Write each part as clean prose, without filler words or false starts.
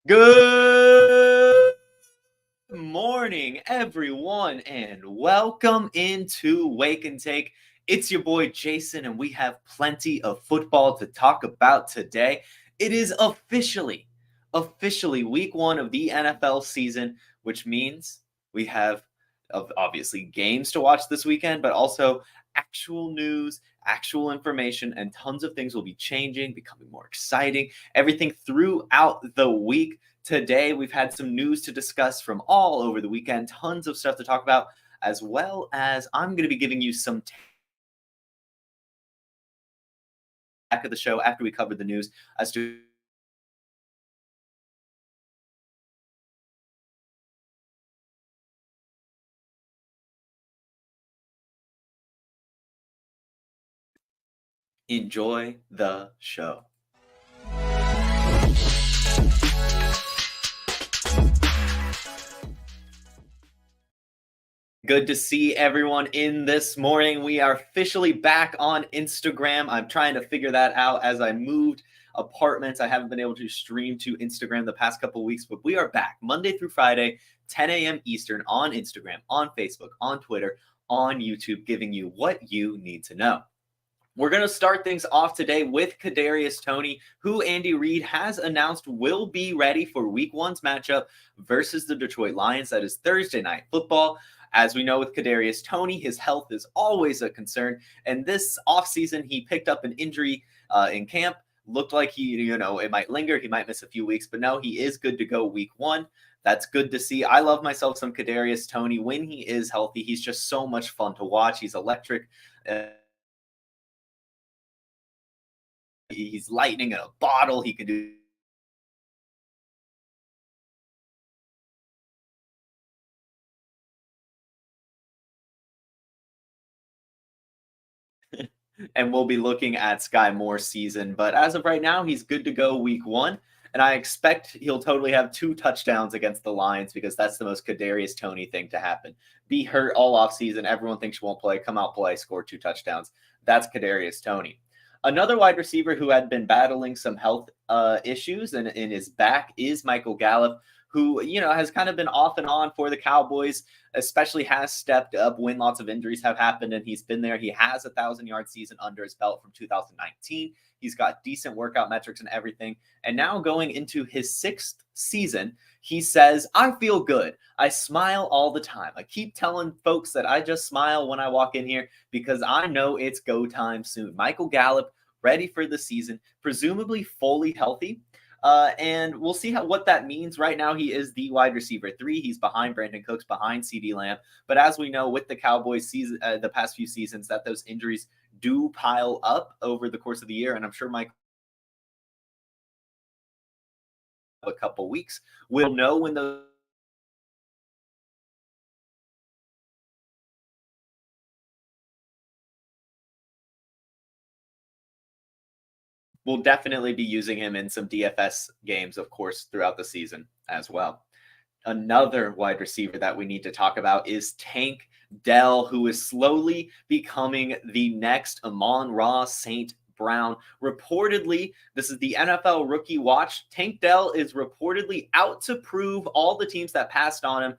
Good morning, everyone, and welcome into Wake and Take. It's your boy Jason, and we have plenty of football to talk about today. It is officially week one of the NFL season, which means we have obviously games to watch this weekend, but also actual news, actual information, and tons of things will be changing, becoming more exciting, everything throughout the week. Today, we've had some news to discuss from all over the weekend, tons of stuff to talk about, as well as I'm going to be giving you some back of the show after we covered the news as to enjoy the show. Good to see everyone in this morning. We are officially back on Instagram. I'm trying to figure that out as I moved apartments. I haven't been able to stream to Instagram the past couple of weeks, but we are back Monday through Friday, 10 a.m. Eastern on Instagram, on Facebook, on Twitter, on YouTube, giving you what you need to know. We're going to start things off today with Kadarius Toney, who Andy Reid has announced will be ready for Week 1's matchup versus the Detroit Lions. That is Thursday Night Football. As we know with Kadarius Toney, his health is always a concern. And this offseason, he picked up an injury in camp. Looked like it might linger. He might miss a few weeks, but no, he is good to go Week 1. That's good to see. I love myself some Kadarius Toney. When he is healthy, he's just so much fun to watch. He's electric. He's lightning in a bottle. He can do and we'll be looking at Sky Moore's season. But as of right now, he's good to go Week 1. And I expect he'll totally have 2 touchdowns against the Lions because that's the most Kadarius Toney thing to happen. Be hurt all offseason. Everyone thinks you won't play. Come out, play, score 2 touchdowns. That's Kadarius Toney. Another wide receiver who had been battling some health issues and in his back is Michael Gallup, who, has kind of been off and on for the Cowboys, especially has stepped up when lots of injuries have happened, and he's been there. He has a 1,000-yard season under his belt from 2019. He's got decent workout metrics and everything. And now going into his 6th season, he says, I feel good. I smile all the time. I keep telling folks that I just smile when I walk in here because I know it's go time soon. Michael Gallup ready for the season, presumably fully healthy. And we'll see what that means. Right now, he is the wide receiver 3. He's behind Brandon Cooks, behind CeeDee Lamb. But as we know, with the Cowboys season, the past few seasons, that those injuries do pile up over the course of the year. And I'm sure Mike, a couple weeks, will know when those we'll definitely be using him in some DFS games, of course, throughout the season as well. Another wide receiver that we need to talk about is Tank Dell, who is slowly becoming the next Amon-Ra St. Brown. Reportedly, this is the NFL Rookie Watch. Tank Dell is reportedly out to prove all the teams that passed on him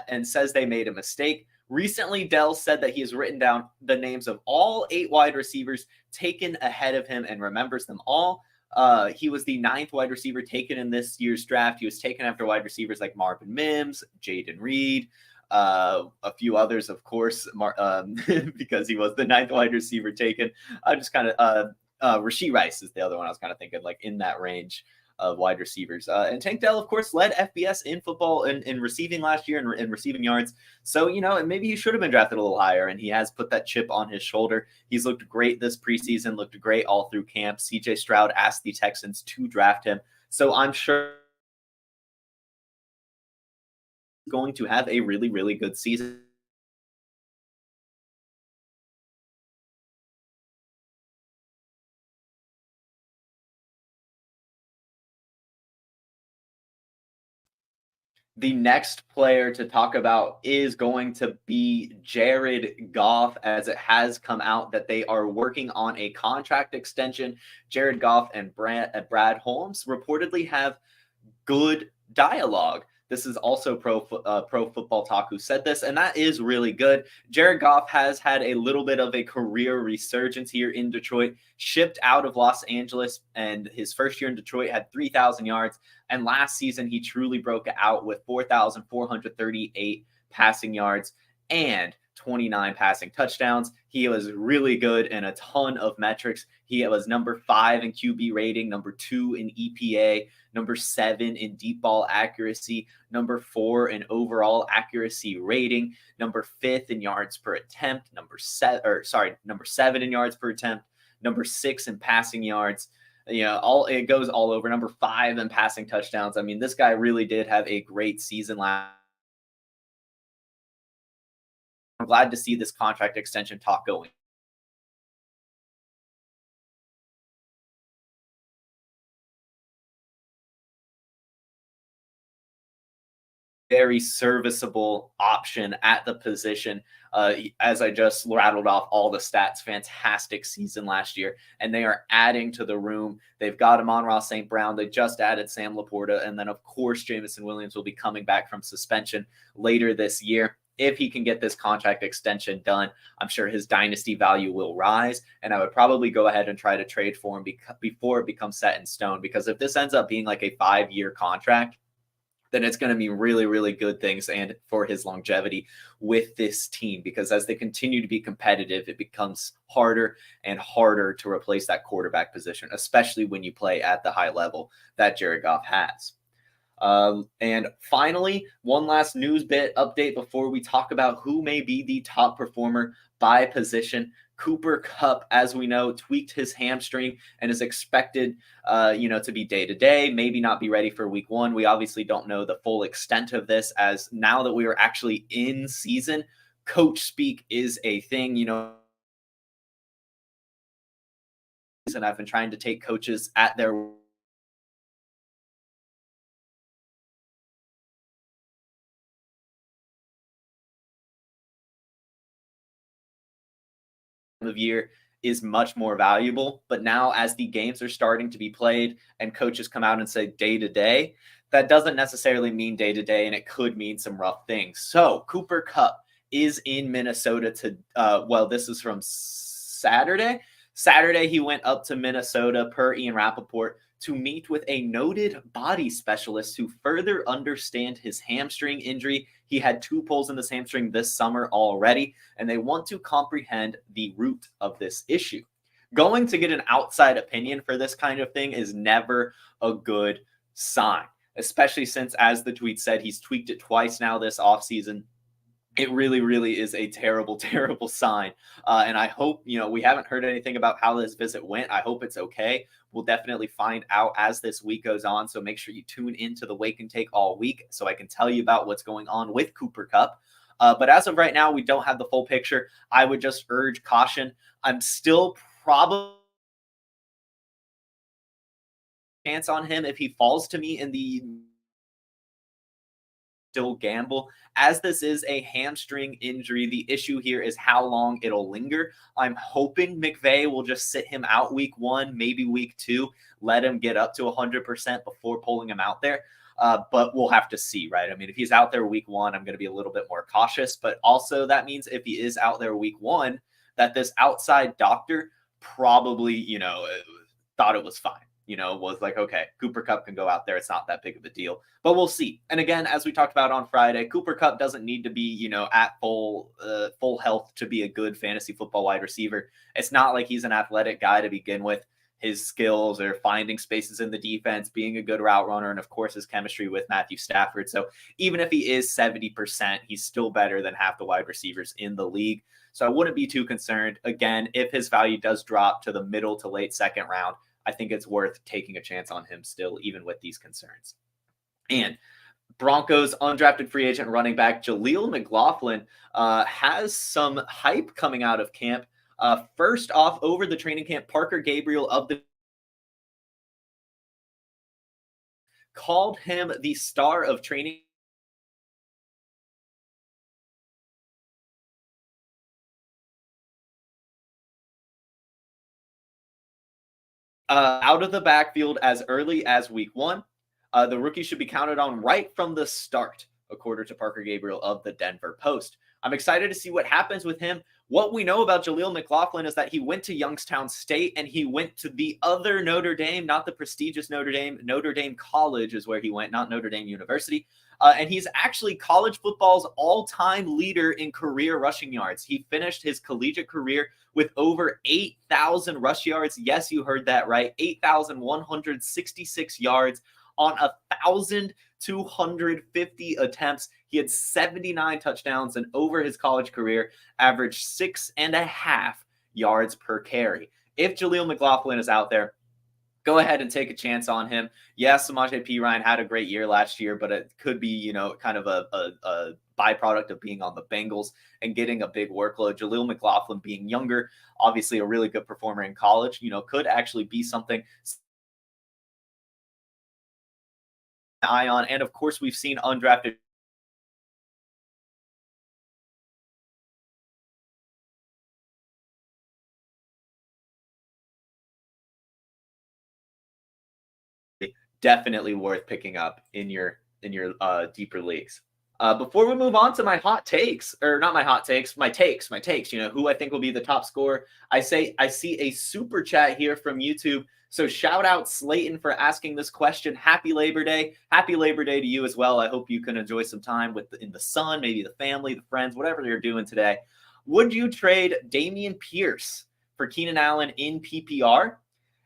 and says they made a mistake. Recently, Dell said that he has written down the names of all 8 wide receivers taken ahead of him and remembers them all. He was the 9th wide receiver taken in this year's draft. He was taken after wide receivers like Marvin Mims, Jaden Reed, a few others, of course, because he was the 9th wide receiver taken. Rashee Rice is the other one I was kind of thinking, like in that range of wide receivers. And Tank Dell, of course, led FBS in football in receiving last year and in receiving yards. So, maybe he should have been drafted a little higher, and he has put that chip on his shoulder. He's looked great this preseason, looked great all through camp. CJ Stroud asked the Texans to draft him. So I'm sure he's going to have a really, really good season. The next player to talk about is going to be Jared Goff, as it has come out that they are working on a contract extension. Jared Goff and Brad Holmes reportedly have good dialogue. This is also Pro Football Talk who said this, and that is really good. Jared Goff has had a little bit of a career resurgence here in Detroit, shipped out of Los Angeles, and his first year in Detroit had 3,000 yards. And last season, he truly broke out with 4,438 passing yards and 29 passing touchdowns. He was really good in a ton of metrics. He was number 5 in QB rating, number 2 in EPA, number 7 in deep ball accuracy, number 4 in overall accuracy rating, number 5th in yards per attempt, number 7 in yards per attempt, number 6 in passing yards. It goes all over. Number 5 in passing touchdowns. I mean, this guy really did have a great season last. I'm glad to see this contract extension talk going. Very serviceable option at the position. As I just rattled off all the stats, fantastic season last year, and they are adding to the room. They've got Amon-Ra St. Brown. They just added Sam Laporta, and then of course Jameson Williams will be coming back from suspension later this year. If he can get this contract extension done, I'm sure his dynasty value will rise, and I would probably go ahead and try to trade for him before it becomes set in stone, because if this ends up being like a 5-year contract, then it's going to mean really, really good things and for his longevity with this team, because as they continue to be competitive, it becomes harder and harder to replace that quarterback position, especially when you play at the high level that Jared Goff has. And finally, one last news bit update before we talk about who may be the top performer by position. Cooper Kupp, as we know, tweaked his hamstring and is expected, to be day-to-day, maybe not be ready for week 1. We obviously don't know the full extent of this, as now that we are actually in season, coach speak is a thing, and I've been trying to take coaches at their of year is much more valuable. But now, as the games are starting to be played and coaches come out and say day to day, that doesn't necessarily mean day to day, and it could mean some rough things. So Cooper Kupp is in Minnesota this is from Saturday. Saturday, he went up to Minnesota, per Ian Rappaport, to meet with a noted body specialist to further understand his hamstring injury. He had 2 pulls in this hamstring this summer already, and they want to comprehend the root of this issue. Going to get an outside opinion for this kind of thing is never a good sign, especially since, as the tweet said, he's tweaked it twice now this offseason. It really, really is a terrible, terrible sign. And I hope, we haven't heard anything about how this visit went. I hope it's okay. We'll definitely find out as this week goes on. So make sure you tune into the Wake and Take all week so I can tell you about what's going on with Cooper Kupp. But as of right now, we don't have the full picture. I would just urge caution. I'm still probably chance on him if he falls to me in the still gamble. As this is a hamstring injury, the issue here is how long it'll linger. I'm hoping McVay will just sit him out week 1, maybe week 2, let him get up to 100% before pulling him out there. But we'll have to see, right? I mean, if he's out there week 1, I'm going to be a little bit more cautious. But also that means if he is out there week 1, that this outside doctor probably, thought it was fine. Was like, okay, Cooper Kupp can go out there. It's not that big of a deal, but we'll see. And again, as we talked about on Friday, Cooper Kupp doesn't need to be, at full health to be a good fantasy football wide receiver. It's not like he's an athletic guy to begin with. His skills are finding spaces in the defense, being a good route runner, and of course his chemistry with Matthew Stafford. So even if he is 70%, he's still better than half the wide receivers in the league. So I wouldn't be too concerned. Again, if his value does drop to the middle to late second round, I think it's worth taking a chance on him still, even with these concerns. And Broncos undrafted free agent running back Jaleel McLaughlin has some hype coming out of camp. First off, over the training camp, Parker Gabriel of the called him the star of training. Out of the backfield as early as week 1. The rookie should be counted on right from the start, according to Parker Gabriel of the Denver Post. I'm excited to see what happens with him. What we know about Jaleel McLaughlin is that he went to Youngstown State and he went to the other Notre Dame, not the prestigious Notre Dame. Notre Dame College is where he went, not Notre Dame University. And he's actually college football's all-time leader in career rushing yards. He finished his collegiate career with over 8,000 rush yards. Yes, you heard that right. 8,166 yards on 1,250 attempts. He had 79 touchdowns, and over his college career, averaged 6.5 yards per carry. If Jaleel McLaughlin is out there, go ahead and take a chance on him. Yes, Samaje Perine had a great year last year, but it could be, kind of a byproduct of being on the Bengals and getting a big workload. Jaleel McLaughlin being younger, obviously a really good performer in college, could actually be something to eye on. And of course, we've seen undrafted definitely worth picking up in your deeper leagues. Before we move on to my hot takes, or not my hot takes, my takes, who I think will be the top scorer. I see a super chat here from YouTube. So shout out Slayton for asking this question. Happy Labor Day. Happy Labor Day to you as well. I hope you can enjoy some time in the sun, maybe the family, the friends, whatever you're doing today. Would you trade Dameon Pierce for Keenan Allen in PPR?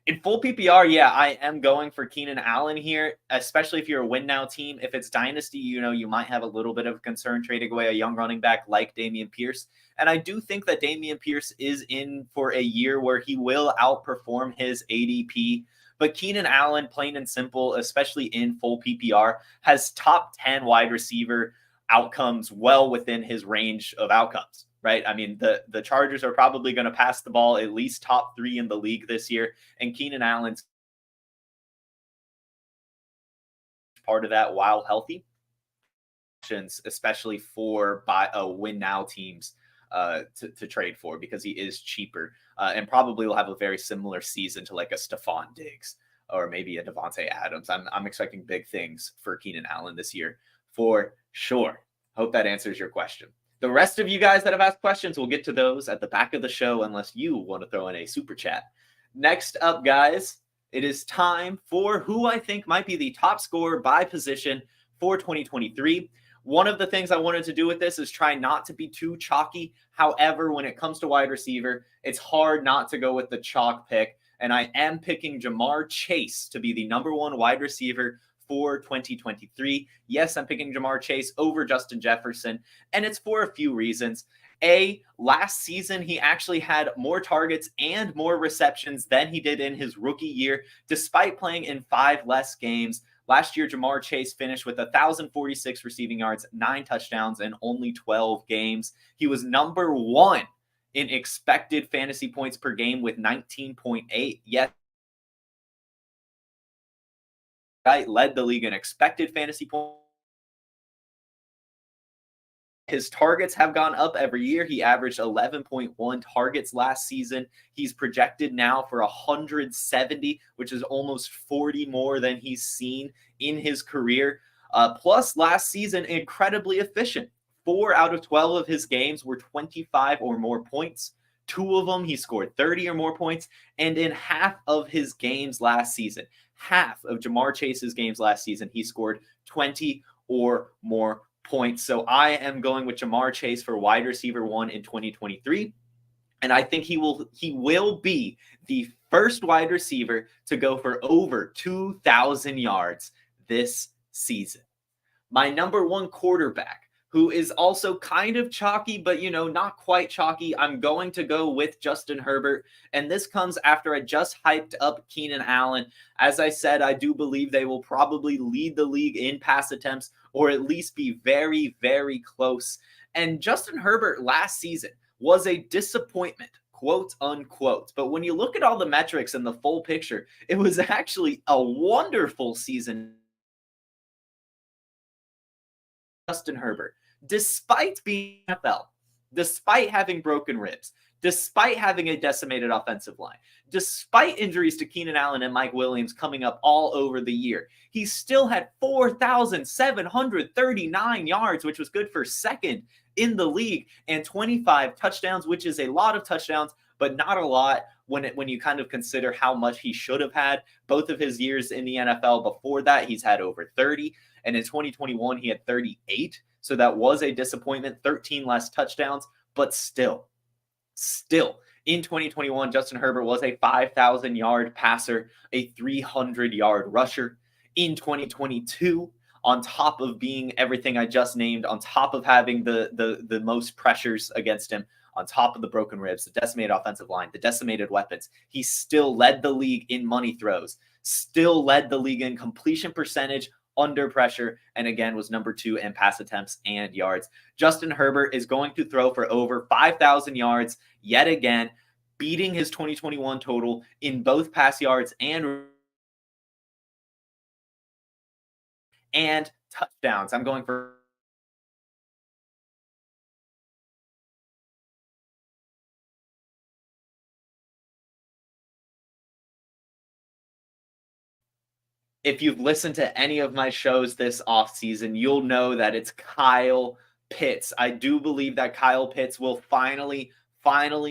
In full PPR, yeah, I am going for Keenan Allen here, especially if you're a win now team. If it's Dynasty, you might have a little bit of concern trading away a young running back like Dameon Pierce. And I do think that Dameon Pierce is in for a year where he will outperform his ADP. But Keenan Allen, plain and simple, especially in full PPR, has top 10 wide receiver outcomes well within his range of outcomes. Right? I mean, the Chargers are probably going to pass the ball at least top 3 in the league this year, and Keenan Allen's part of that while healthy, especially for win now teams to trade for, because he is cheaper and probably will have a very similar season to like a Stephon Diggs or maybe a Devontae Adams. I'm expecting big things for Keenan Allen this year for sure. Hope that answers your question. The rest of you guys that have asked questions, we'll get to those at the back of the show unless you want to throw in a super chat. Next up, guys, it is time for who I think might be the top scorer by position for 2023. One of the things I wanted to do with this is try not to be too chalky. However, when it comes to wide receiver, it's hard not to go with the chalk pick. And I am picking Ja'Marr Chase to be the number 1 wide receiver for 2023. Yes, I'm picking Ja'Marr Chase over Justin Jefferson, and it's for a few reasons. Last season, he actually had more targets and more receptions than he did in his rookie year, despite playing in 5 less games. Last year, Ja'Marr Chase finished with 1,046 receiving yards, 9 touchdowns, and only 12 games. He was number 1 in expected fantasy points per game with 19.8. Yes, led the league in expected fantasy points. His targets have gone up every year. He averaged 11.1 targets last season. He's projected now for 170, which is almost 40 more than he's seen in his career. Plus, last season, incredibly efficient. 4 out of 12 of his games were 25 or more points. 2 of them, he scored 30 or more points. And in half of his games last season, half of Ja'Marr Chase's games last season, he scored 20 or more points. So I am going with Ja'Marr Chase for wide receiver 1 in 2023. And I think he will be the first wide receiver to go for over 2,000 yards this season. My number 1 quarterback, who is also kind of chalky, but, not quite chalky. I'm going to go with Justin Herbert, and this comes after I just hyped up Keenan Allen. As I said, I do believe they will probably lead the league in pass attempts, or at least be very, very close. And Justin Herbert last season was a disappointment, quote unquote. But when you look at all the metrics and the full picture, it was actually a wonderful season. Justin Herbert, despite being NFL, despite having broken ribs, despite having a decimated offensive line, despite injuries to Keenan Allen and Mike Williams coming up all over the year. He still had 4,739 yards, which was good for second in the league, and 25 touchdowns, which is a lot of touchdowns, but not a lot when you kind of consider how much he should have had. Both of his years in the NFL before that, he's had over 30, and in 2021, he had 38. So that was a disappointment, 13 less touchdowns, but still, in 2021, Justin Herbert was a 5,000-yard passer, a 300-yard rusher. In 2022, on top of being everything I just named, on top of having the most pressures against him, on top of the broken ribs, the decimated offensive line, the decimated weapons, he still led the league in money throws, still led the league in completion percentage under pressure, and again was number 2 in pass attempts and yards. Justin Herbert is going to throw for over 5,000 yards yet again, beating his 2021 total in both pass yards and touchdowns. I'm going for if you've listened to any of my shows this offseason, you'll know that it's Kyle Pitts. I do believe that Kyle Pitts will finally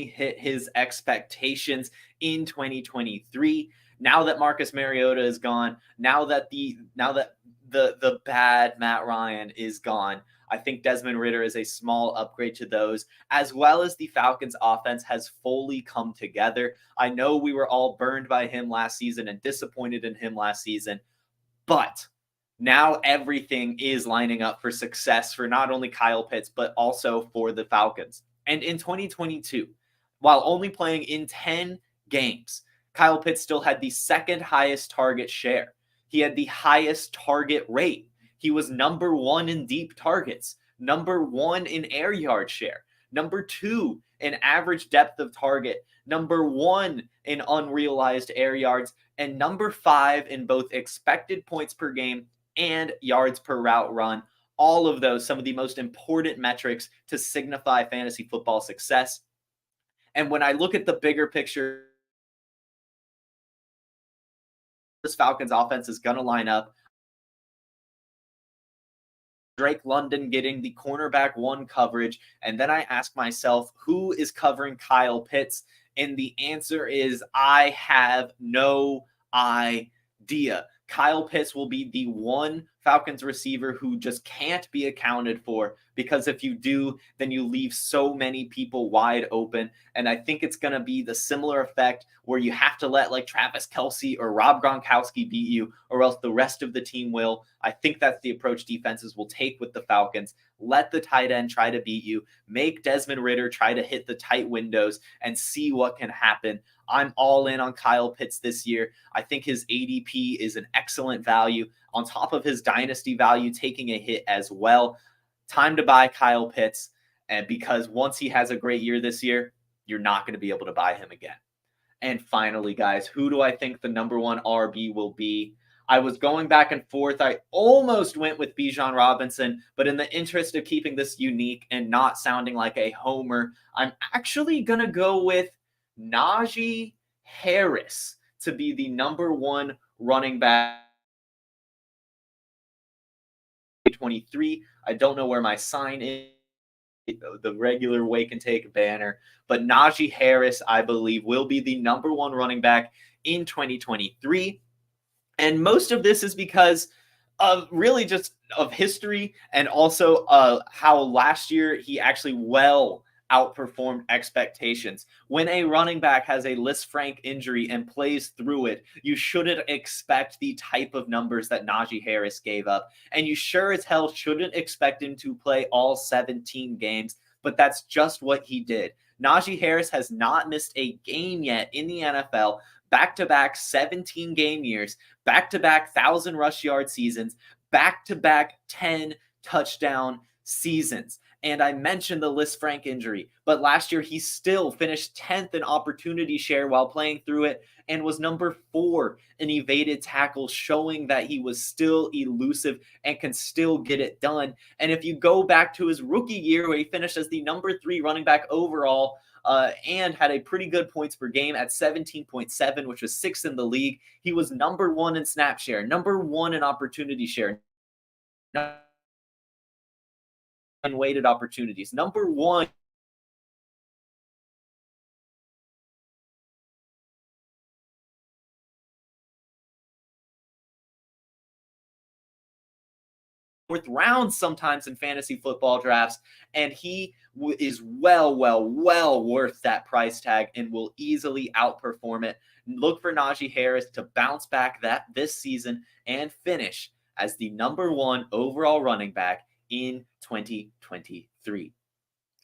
hit his expectations in 2023. Now that Marcus Mariota is gone, now that the bad Matt Ryan is gone, I think Desmond Ridder is a small upgrade to those, as well as the Falcons offense has fully come together. I know we were all burned by him last season and disappointed in him last season, but now everything is lining up for success for not only Kyle Pitts, but also for the Falcons. And in 2022, while only playing in 10 games, Kyle Pitts still had the second highest target share. He had the highest target rate. He was number 1 in deep targets, number 1 in air yard share, number 2 in average depth of target, number 1 in unrealized air yards, and number 5 in both expected points per game and yards per route run. All of those, some of the most important metrics to signify fantasy football success. And when I look at the bigger picture, this Falcons offense is going to line up. Drake London getting the cornerback 1 coverage. And then I ask myself, who is covering Kyle Pitts? And the answer is, I have no idea. Kyle Pitts will be the one Falcons receiver who just can't be accounted for, because if you do, then you leave so many people wide open. And I think it's going to be the similar effect where you have to let like Travis Kelce or Rob Gronkowski beat you, or else the rest of the team will. I think that's the approach defenses will take with the Falcons. Let the tight end try to beat you. Make Desmond Ridder try to hit the tight windows and see what can happen. I'm all in on Kyle Pitts this year. I think his ADP is an excellent value on top of his dynasty value taking a hit as well. Time to buy Kyle Pitts, and because once he has a great year this year, you're not going to be able to buy him again. And finally, guys, who do I think the number 1 RB will be? I was going back and forth. I almost went with Bijan Robinson, but in the interest of keeping this unique and not sounding like a homer, I'm actually going to go with Najee Harris to be the number 1 running back 23. I don't know where my sign is, the regular wake and take banner, but Najee Harris, I believe, will be the number 1 running back in 2023. And most of this is because of really just of history, and also how last year he actually outperformed expectations. When a running back has a Lisfranc injury and plays through it, you shouldn't expect the type of numbers that Najee Harris gave up. And you sure as hell shouldn't expect him to play all 17 games, but that's just what he did. Najee Harris has not missed a game yet in the NFL. Back-to-back 17-game years, back-to-back 1,000 rush yard seasons, back-to-back 10 touchdown seasons. And I mentioned the Liz Frank injury, but last year he still finished 10th in opportunity share while playing through it and was number 4 in evaded tackles, showing that he was still elusive and can still get it done. And if you go back to his rookie year where he finished as the number 3 running back overall, and had a pretty good points per game at 17.7, which was 6th in the league. He was number 1 in snap share, number 1 in opportunity share, unweighted opportunities, number 1 4th round sometimes in fantasy football drafts, and he is well worth that price tag and will easily outperform it. Look for Najee Harris to bounce back this season and finish as the number 1 overall running back in 2023.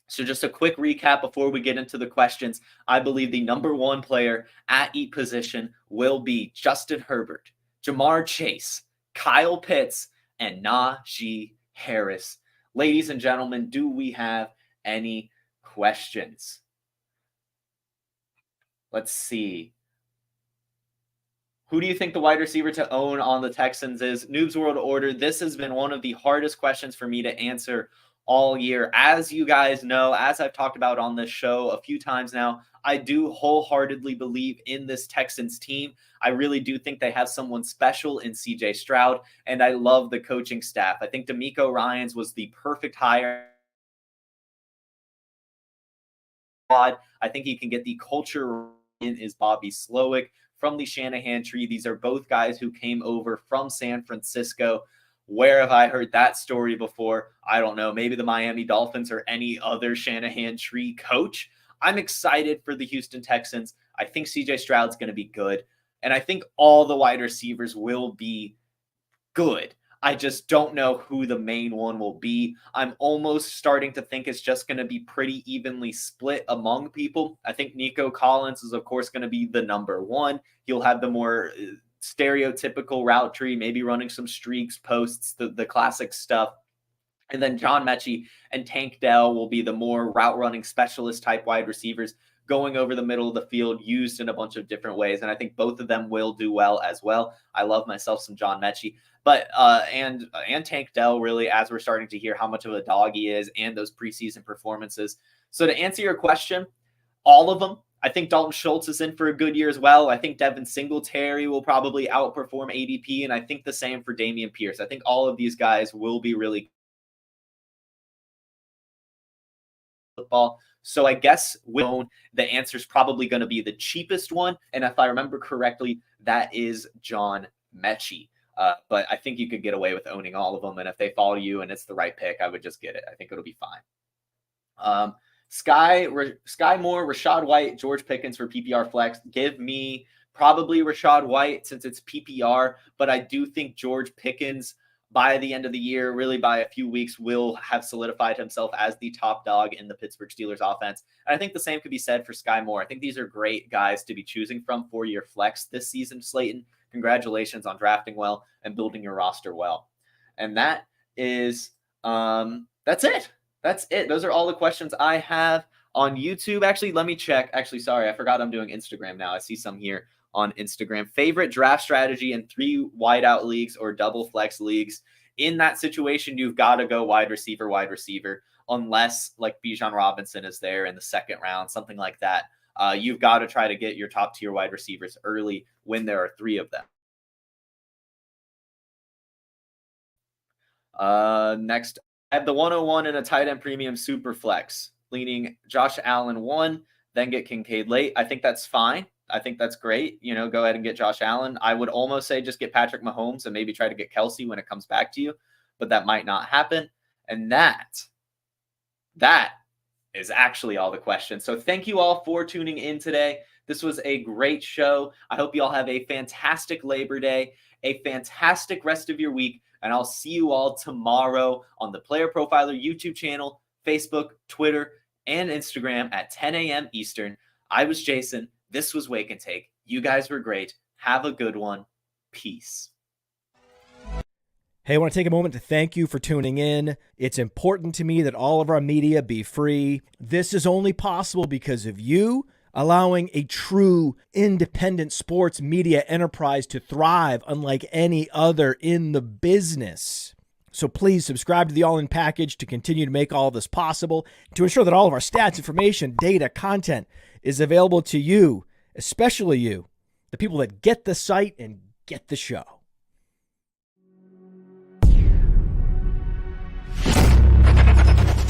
So just a quick recap before we get into the questions. I believe the number 1 player at each position will be Justin Herbert, Jamar Chase, Kyle Pitts, and Najee Harris. Ladies and gentlemen, do we have any questions? Let's see. Who do you think the wide receiver to own on the Texans is? Noob's World Order. This has been one of the hardest questions for me to answer all year. As you guys know, as I've talked about on this show a few times now, I do wholeheartedly believe in this Texans team. I really do think they have someone special in CJ Stroud, and I love the coaching staff. I think D'Amico Ryans was the perfect hire. I think he can get the culture in is Bobby Slowick from the Shanahan tree. These are both guys who came over from San Francisco. Where have I heard that story before? I don't know. Maybe the Miami Dolphins or any other Shanahan tree coach. I'm excited for the Houston Texans. I think CJ Stroud's going to be good. And I think all the wide receivers will be good. I just don't know who the main one will be. I'm almost starting to think it's just going to be pretty evenly split among people. I think Nico Collins is, of course, going to be the number 1. He'll have the more stereotypical route tree, maybe running some streaks, posts, the classic stuff. And then John Mechie and Tank Dell will be the more route running specialist type wide receivers going over the middle of the field, used in a bunch of different ways. And I think both of them will do well as well. I love myself some John Mechie, but and Tank Dell, really, as we're starting to hear how much of a dog he is and those preseason performances. So to answer your question, all of them. I think Dalton Schultz is in for a good year as well. I think Devin Singletary will probably outperform ADP, and I think the same for Dameon Pierce. I think all of these guys will be really football. So I guess the answer is probably going to be the cheapest one. And if I remember correctly, that is John Mechie. But I think you could get away with owning all of them. And if they follow you and it's the right pick, I would just get it. I think it'll be fine. Sky Moore, Rachaad White, George Pickens for PPR flex. Give me probably Rachaad White since it's PPR, but I do think George Pickens by the end of the year, really by a few weeks, will have solidified himself as the top dog in the Pittsburgh Steelers offense. And I think the same could be said for Sky Moore. I think these are great guys to be choosing from for your flex this season, Slayton. Congratulations on drafting well and building your roster well. And that is, that's it. That's it. Those are all the questions I have on YouTube. Actually, let me check. Actually, sorry, I forgot I'm doing Instagram now. I see some here on Instagram. Favorite draft strategy in 3 wideout leagues or double flex leagues. In that situation, you've got to go wide receiver, unless like Bijan Robinson is there in the 2nd round, something like that. You've got to try to get your top tier wide receivers early when there are 3 of them. Next, I have the 101 in a tight end premium super flex, leaning Josh Allen 1, then get Kincaid late. I think that's fine. I think that's great. Go ahead and get Josh Allen. I would almost say just get Patrick Mahomes and maybe try to get Kelsey when it comes back to you, but that might not happen. And that is actually all the questions. So thank you all for tuning in today. This was a great show. I hope you all have a fantastic Labor Day, a fantastic rest of your week, and I'll see you all tomorrow on the Player Profiler YouTube channel, Facebook, Twitter, and Instagram at 10 a.m. Eastern. I was Jason. This was Wake and Take. You guys were great. Have a good one. Peace. Hey, I want to take a moment to thank you for tuning in. It's important to me that all of our media be free. This is only possible because of you allowing a true independent sports media enterprise to thrive unlike any other in the business. So please subscribe to the All In Package to continue to make all of this possible, to ensure that all of our stats, information, data, content is available to you, especially you, the people that get the site and get the show.